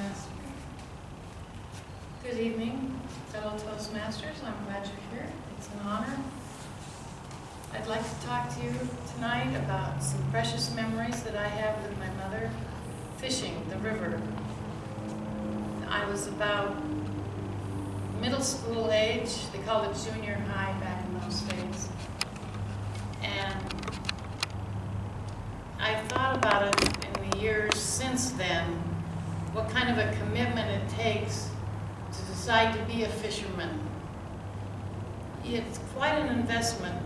Toastmaster. Good evening, fellow Toastmasters. I'm glad you're here. It's an honor. I'd like to talk to you tonight about some precious memories that I have with my mother fishing the river. I was about middle school age. They called it junior high back in those days. And I've thought about it in the years since then, what kind of a commitment it takes to decide to be a fisherman. It's quite an investment.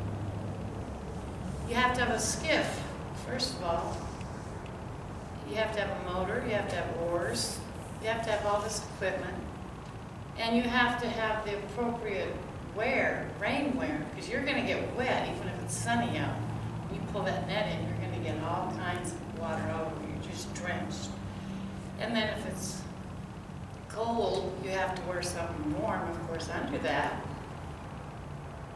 You have to have a skiff, first of all. You have to have a motor, you have to have oars, you have to have all this equipment, and you have to have the appropriate wear, rain wear, because you're going to get wet even if it's sunny out. When you pull that net in, you're going to get all kinds of water all over you, just drenched. And then if it's cold, you have to wear something warm, of course, under that.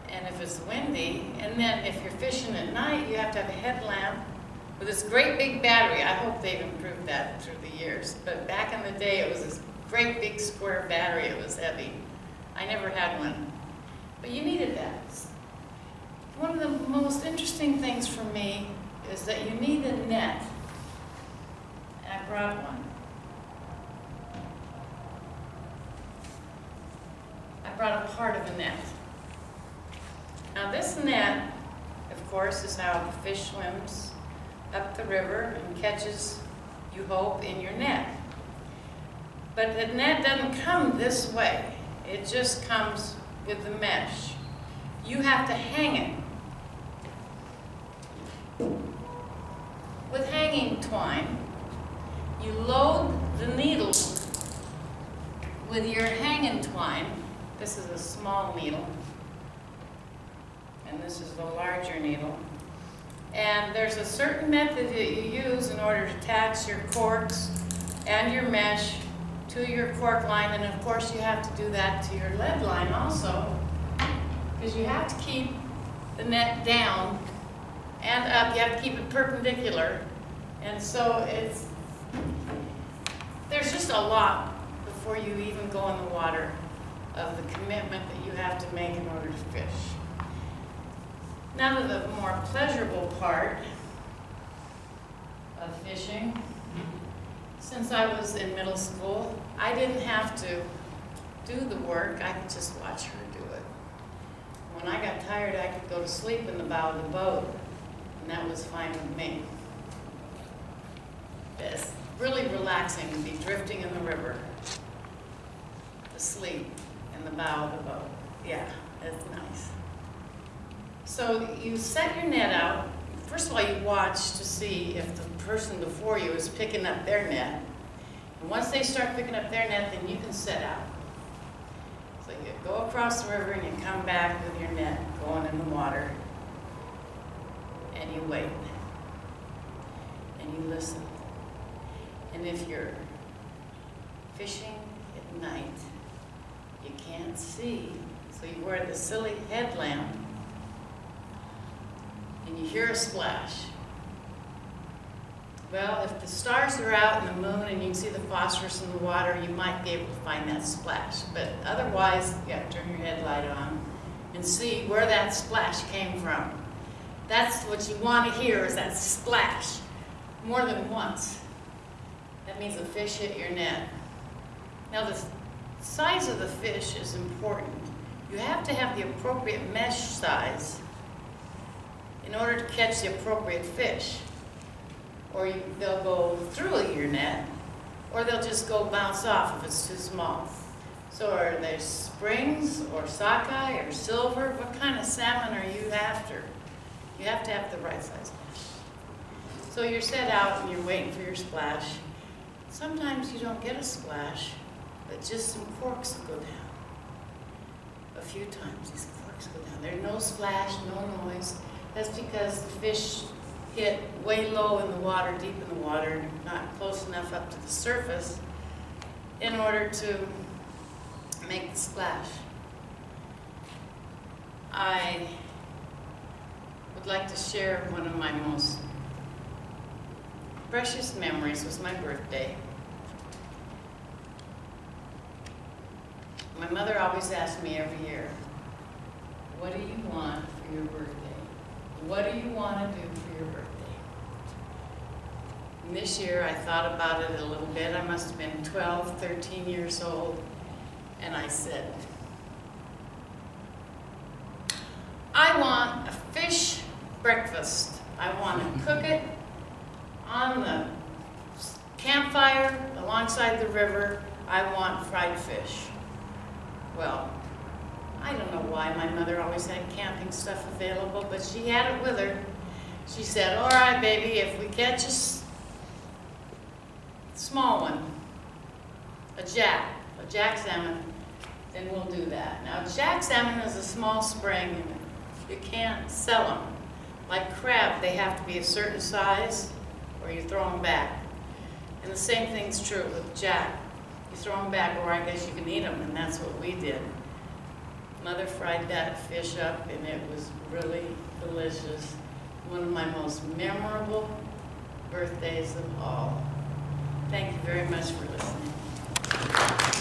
And if it's windy, and then if you're fishing at night, you have to have a headlamp with this great big battery. I hope they've improved that through the years. But back in the day, it was this great big square battery. It was heavy. I never had one. But you needed that. One of the most interesting things for me is that you need a net. And I brought one. I brought a part of a net. Now this net, of course, is how the fish swims up the river and catches, you hope, in your net. But the net doesn't come this way. It just comes with the mesh. You have to hang it. With hanging twine, you load the needle with your hanging twine. This is a small needle, and this is the larger needle. And there's a certain method that you use in order to attach your corks and your mesh to your cork line, and of course you have to do that to your lead line also, because you have to keep the net down and up. You have to keep it perpendicular, and so there's just a lot before you even go in the water of the commitment that you have to make in order to fish. Now to the more pleasurable part of fishing. Since I was in middle school, I didn't have to do the work. I could just watch her do it. When I got tired, I could go to sleep in the bow of the boat, and that was fine with me. It's really relaxing to be drifting in the river, asleep in the bow of the boat. Yeah, it's nice. So you set your net out. First of all, you watch to see if the person before you is picking up their net. And once they start picking up their net, then you can set out. So you go across the river and you come back with your net going in the water. And you wait. And you listen. And if you're fishing at night, you can't see. So you wear the silly headlamp. And you hear a splash. Well, if the stars are out and the moon and you can see the phosphorus in the water, you might be able to find that splash. But otherwise, you have to turn your headlight on and see where that splash came from. That's what you want to hear, is that splash, more than once. That means a fish hit your net. Now, the size of the fish is important. You have to have the appropriate mesh size in order to catch the appropriate fish. Or they'll go through your net, or they'll just go bounce off if it's too small. So are there springs, or sockeye, or silver? What kind of salmon are you after? You have to have the right size mesh. So you're set out and you're waiting for your splash. Sometimes you don't get a splash, but just some corks go down. A few times these corks go down. There's no splash, no noise. That's because the fish hit way low in the water, deep in the water, not close enough up to the surface in order to make the splash. I would like to share one of my most precious memories was my birthday. My mother always asked me every year, what do you want for your birthday? What do you want to do for your birthday? And this year I thought about it a little bit. I must have been 12, 13 years old. And I said, I want a fish breakfast. I want to cook it on the campfire alongside the river. I want fried fish. Well, I don't know why my mother always had camping stuff available, but she had it with her. She said, all right, baby, if we catch a small one, a jack salmon, then we'll do that. Now, jack salmon is a small spring, and you can't sell them. Like crab, they have to be a certain size, or you throw them back. And the same thing's true with jack. You throw them back, or I guess you can eat them, and that's what we did. Mother fried that fish up, and it was really delicious. One of my most memorable birthdays of all. Thank you very much for listening.